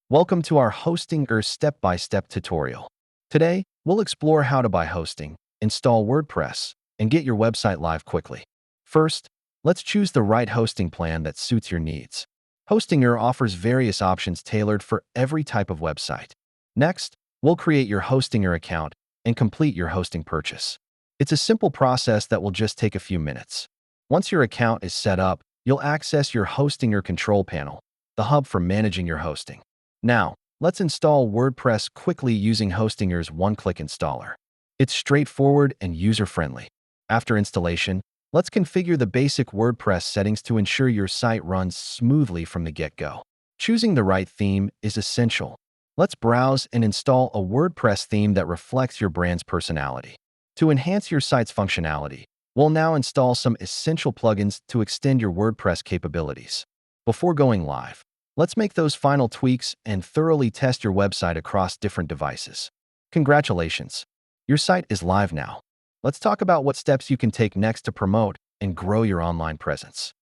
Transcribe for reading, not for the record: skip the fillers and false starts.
Welcome to our Hosting step-by-step tutorial. Today, we'll explore how to buy hosting, install WordPress, and get your website live quickly. First, let's choose the right hosting plan that suits your needs. Hostinger offers various options tailored for every type of website. Next, we'll create your Hostinger account and complete your hosting purchase. It's a simple process that will just take a few minutes. Once your account is set up, you'll access your Hostinger control panel, the hub for managing your hosting. Now, let's install WordPress quickly using Hostinger's one-click installer. It's straightforward and user-friendly. After installation, let's configure the basic WordPress settings to ensure your site runs smoothly from the get-go. Choosing the right theme is essential. Let's browse and install a WordPress theme that reflects your brand's personality. To enhance your site's functionality, we'll now install some essential plugins to extend your WordPress capabilities. Before going live, let's make those final tweaks and thoroughly test your website across different devices. Congratulations! Your site is live now. Let's talk about what steps you can take next to promote and grow your online presence.